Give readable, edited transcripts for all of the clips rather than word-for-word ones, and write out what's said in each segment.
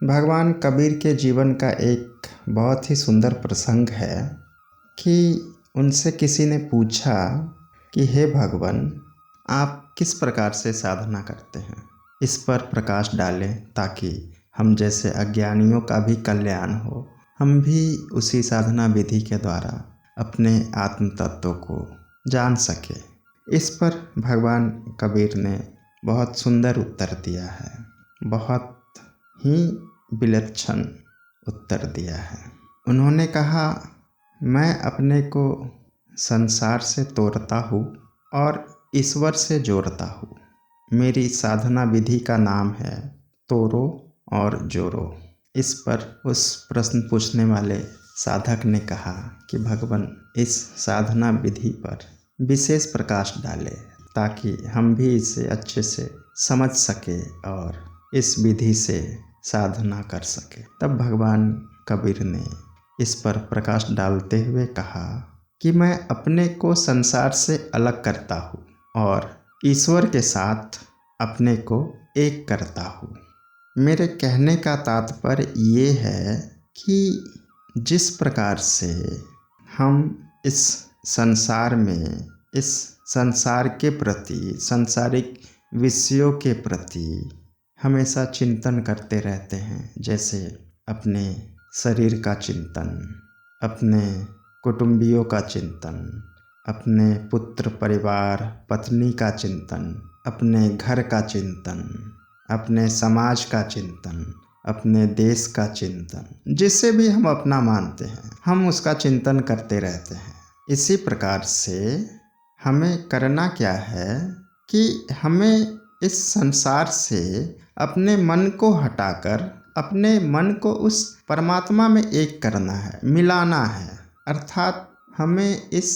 भगवान कबीर के जीवन का एक बहुत ही सुंदर प्रसंग है कि उनसे किसी ने पूछा कि हे भगवान, आप किस प्रकार से साधना करते हैं, इस पर प्रकाश डालें ताकि हम जैसे अज्ञानियों का भी कल्याण हो, हम भी उसी साधना विधि के द्वारा अपने आत्म तत्व को जान सके। इस पर भगवान कबीर ने बहुत सुंदर उत्तर दिया है, बहुत ही विलक्षण उत्तर दिया है। उन्होंने कहा, मैं अपने को संसार से तोड़ता हूँ और ईश्वर से जोड़ता हूँ। मेरी साधना विधि का नाम है तोड़ो और जोड़ो। इस पर उस प्रश्न पूछने वाले साधक ने कहा कि भगवान, इस साधना विधि पर विशेष प्रकाश डाले ताकि हम भी इसे अच्छे से समझ सके और इस विधि से साधना कर सके। तब भगवान कबीर ने इस पर प्रकाश डालते हुए कहा कि मैं अपने को संसार से अलग करता हूँ और ईश्वर के साथ अपने को एक करता हूँ। मेरे कहने का तात्पर्य ये है कि जिस प्रकार से हम इस संसार में, इस संसार के प्रति, सांसारिक विषयों के प्रति हमेशा चिंतन करते रहते हैं, जैसे अपने शरीर का चिंतन, अपने कुटुंबियों का चिंतन, अपने पुत्र परिवार पत्नी का चिंतन, अपने घर का चिंतन, अपने समाज का चिंतन, अपने देश का चिंतन, जिसे भी हम अपना मानते हैं हम उसका चिंतन करते रहते हैं। इसी प्रकार से हमें करना क्या है कि हमें इस संसार से अपने मन को हटाकर अपने मन को उस परमात्मा में एक करना है, मिलाना है। अर्थात हमें इस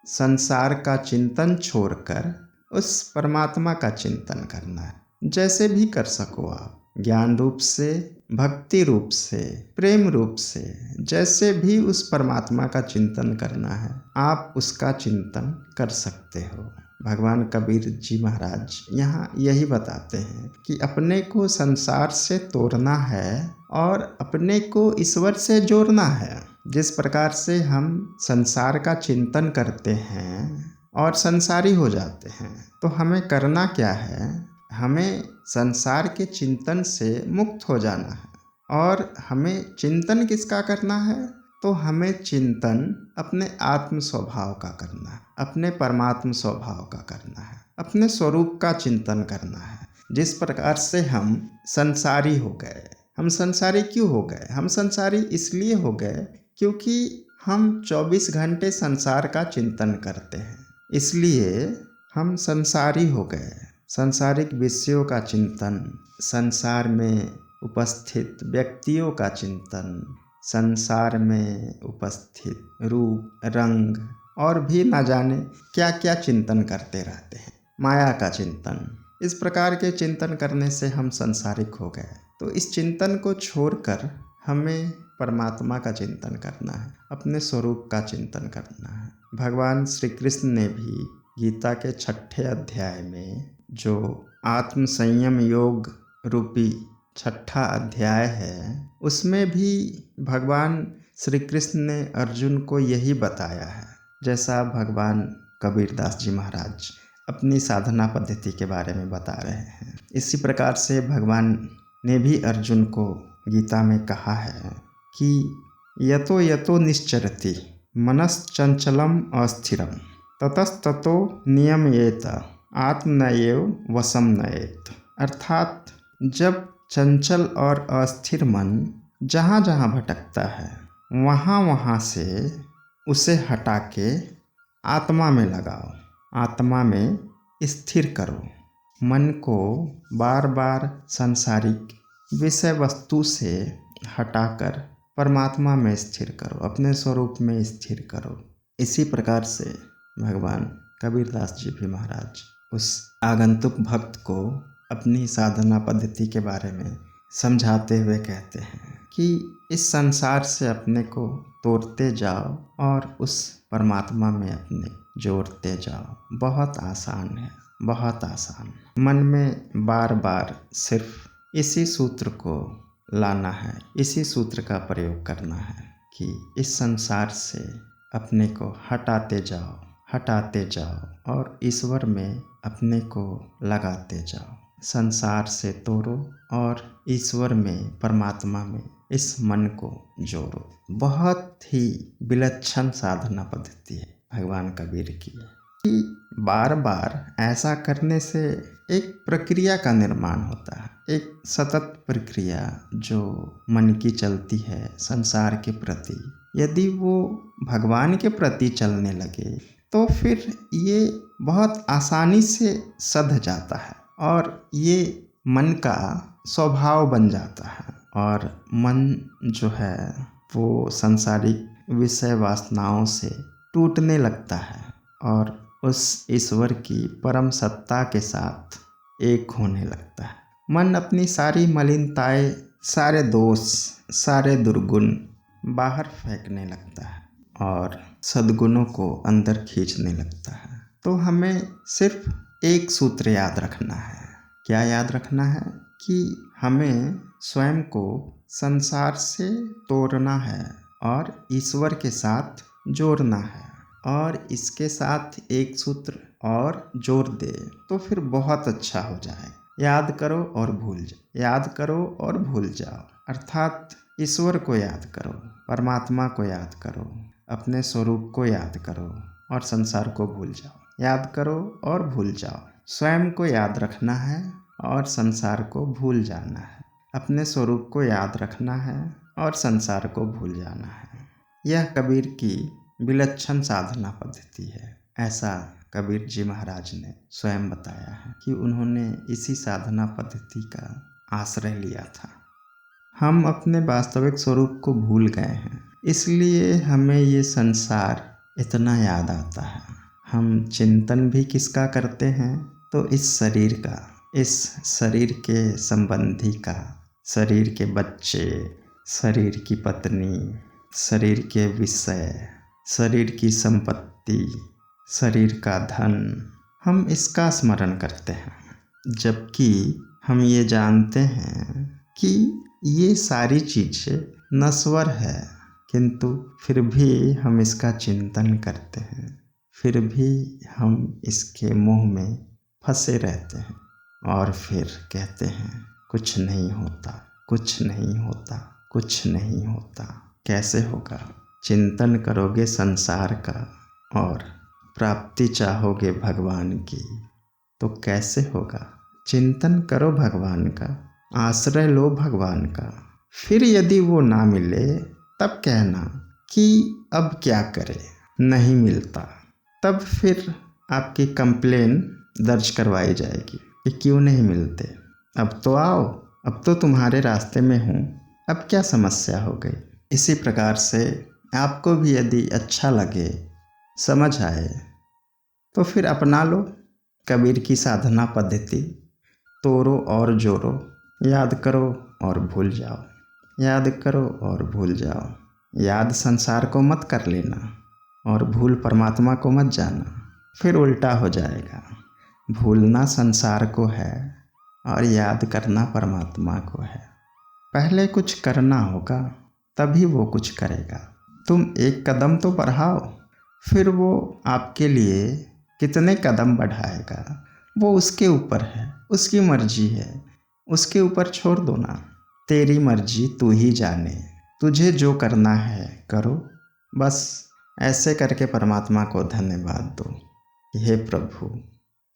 संसार का चिंतन छोड़कर उस परमात्मा का चिंतन करना है। जैसे भी कर सको आप, ज्ञान रूप से, भक्ति रूप से, प्रेम रूप से, जैसे भी उस परमात्मा का चिंतन करना है आप उसका चिंतन कर सकते हो। भगवान कबीर जी महाराज यहाँ यही बताते हैं कि अपने को संसार से तोड़ना है और अपने को ईश्वर से जोड़ना है। जिस प्रकार से हम संसार का चिंतन करते हैं और संसारी हो जाते हैं, तो हमें करना क्या है, हमें संसार के चिंतन से मुक्त हो जाना है। और हमें चिंतन किसका करना है, तो हमें चिंतन अपने आत्म स्वभाव का करना है, अपने परमात्म स्वभाव का करना है, अपने स्वरूप का चिंतन करना है। जिस प्रकार से हम संसारी हो गए, हम संसारी क्यों हो गए, हम संसारी इसलिए हो गए क्योंकि हम 24 घंटे संसार का चिंतन करते हैं, इसलिए हम संसारी हो गए। सांसारिक विषयों का चिंतन, संसार में उपस्थित व्यक्तियों का चिंतन, संसार में उपस्थित रूप रंग और भी ना जाने क्या क्या चिंतन करते रहते हैं, माया का चिंतन। इस प्रकार के चिंतन करने से हम संसारिक हो गए। तो इस चिंतन को छोड़कर हमें परमात्मा का चिंतन करना है, अपने स्वरूप का चिंतन करना है। भगवान श्री कृष्ण ने भी गीता के 6ठे अध्याय में, जो आत्म संयम योग रूपी 6ठा अध्याय है, उसमें भी भगवान श्री कृष्ण ने अर्जुन को यही बताया है। जैसा भगवान कबीरदास जी महाराज अपनी साधना पद्धति के बारे में बता रहे हैं, इसी प्रकार से भगवान ने भी अर्जुन को गीता में कहा है कि यतो यतो निश्चरति मनश्चंचलम अस्थिरम ततस्ततो नियमयेत आत्मनएव वशम नयेत। अर्थात जब चंचल और अस्थिर मन जहाँ जहाँ भटकता है वहाँ वहाँ से उसे हटा के आत्मा में लगाओ, आत्मा में स्थिर करो। मन को बार बार सांसारिक विषय वस्तु से हटाकर परमात्मा में स्थिर करो, अपने स्वरूप में स्थिर करो। इसी प्रकार से भगवान कबीरदास जी भी महाराज उस आगंतुक भक्त को अपनी साधना पद्धति के बारे में समझाते हुए कहते हैं कि इस संसार से अपने को तोड़ते जाओ और उस परमात्मा में अपने जोड़ते जाओ। बहुत आसान है, बहुत आसान। मन में बार बार सिर्फ इसी सूत्र को लाना है, इसी सूत्र का प्रयोग करना है कि इस संसार से अपने को हटाते जाओ और ईश्वर में अपने को लगाते जाओ। संसार से तोड़ो और ईश्वर में, परमात्मा में इस मन को जोड़ो। बहुत ही विलक्षण साधना पद्धति है भगवान कबीर की कि बार बार ऐसा करने से एक प्रक्रिया का निर्माण होता है, एक सतत प्रक्रिया जो मन की चलती है संसार के प्रति। यदि वो भगवान के प्रति चलने लगे तो फिर ये बहुत आसानी से सध जाता है और ये मन का स्वभाव बन जाता है और मन जो है वो सांसारिक विषय वासनाओं से टूटने लगता है और उस ईश्वर की परम सत्ता के साथ एक होने लगता है। मन अपनी सारी मलिनताएं, सारे दोष, सारे दुर्गुण बाहर फेंकने लगता है और सद्गुणों को अंदर खींचने लगता है। तो हमें सिर्फ एक सूत्र याद रखना है। क्या याद रखना है? कि हमें स्वयं को संसार से तोड़ना है और ईश्वर के साथ जोड़ना है। और इसके साथ एक सूत्र और जोड़ दे तो फिर बहुत अच्छा हो जाए। याद करो और भूल जाओ, याद करो और भूल जाओ। अर्थात ईश्वर को याद करो, परमात्मा को याद करो, अपने स्वरूप को याद करो और संसार को भूल जाओ। याद करो और भूल जाओ। स्वयं को याद रखना है और संसार को भूल जाना है। अपने स्वरूप को याद रखना है और संसार को भूल जाना है। यह कबीर की विलक्षण साधना पद्धति है। ऐसा कबीर जी महाराज ने स्वयं बताया है कि उन्होंने इसी साधना पद्धति का आश्रय लिया था। हम अपने वास्तविक स्वरूप को भूल गए हैं, इसलिए हमें ये संसार इतना याद आता है। हम चिंतन भी किसका करते हैं? तो इस शरीर का, इस शरीर के संबंधी का, शरीर के बच्चे, शरीर की पत्नी, शरीर के विषय, शरीर की संपत्ति, शरीर का धन, हम इसका स्मरण करते हैं। जबकि हम ये जानते हैं कि ये सारी चीज़ें नश्वर है, किंतु फिर भी हम इसका चिंतन करते हैं, फिर भी हम इसके मोह में फंसे रहते हैं और फिर कहते हैं कुछ नहीं होता, कुछ नहीं होता, कुछ नहीं होता। कैसे होगा? चिंतन करोगे संसार का और प्राप्ति चाहोगे भगवान की तो कैसे होगा? चिंतन करो भगवान का, आश्रय लो भगवान का। फिर यदि वो ना मिले तब कहना कि अब क्या करें, नहीं मिलता। तब फिर आपकी कंप्लेन दर्ज करवाई जाएगी कि क्यों नहीं मिलते। अब तो आओ, अब तो तुम्हारे रास्ते में हूँ, अब क्या समस्या हो गई। इसी प्रकार से आपको भी यदि अच्छा लगे, समझ आए तो फिर अपना लो कबीर की साधना पद्धति। तोड़ो और जोड़ो, याद करो और भूल जाओ, याद करो और भूल जाओ। याद संसार को मत कर लेना और भूल परमात्मा को मत जाना, फिर उल्टा हो जाएगा। भूलना संसार को है और याद करना परमात्मा को है। पहले कुछ करना होगा तभी वो कुछ करेगा। तुम एक कदम तो बढ़ाओ, फिर वो आपके लिए कितने कदम बढ़ाएगा वो उसके ऊपर है, उसकी मर्जी है, उसके ऊपर छोड़ दो ना। तेरी मर्जी तू ही जाने, तुझे जो करना है करो। बस ऐसे करके परमात्मा को धन्यवाद दो। हे प्रभु,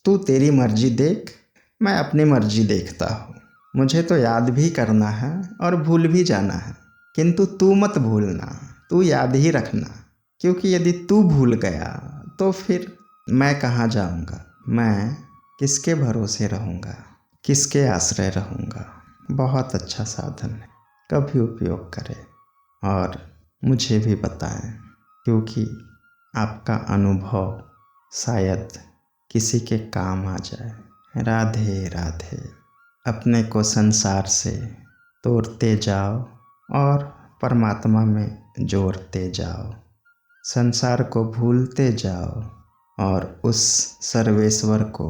तू तेरी मर्जी देख, मैं अपनी मर्जी देखता हूँ। मुझे तो याद भी करना है और भूल भी जाना है, किंतु तू मत भूलना, तू याद ही रखना। क्योंकि यदि तू भूल गया तो फिर मैं कहाँ जाऊँगा, मैं किसके भरोसे रहूँगा, किसके आश्रय रहूँगा। बहुत अच्छा साधन है, कभी उपयोग करें और मुझे भी बताएं, क्योंकि आपका अनुभव शायद किसी के काम आ जाए। राधे राधे। अपने को संसार से तोड़ते जाओ और परमात्मा में जोड़ते जाओ। संसार को भूलते जाओ और उस सर्वेश्वर को,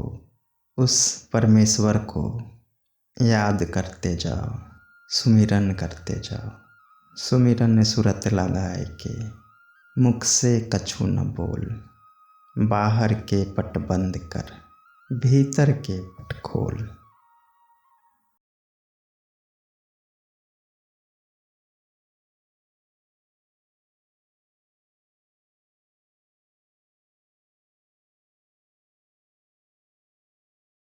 उस परमेश्वर को याद करते जाओ। सुमिरन करते जाओ। सुमिरन ने सूरत लगाए के मुख से कछु न बोल, बाहर के पट बंद कर भीतर के पट खोल।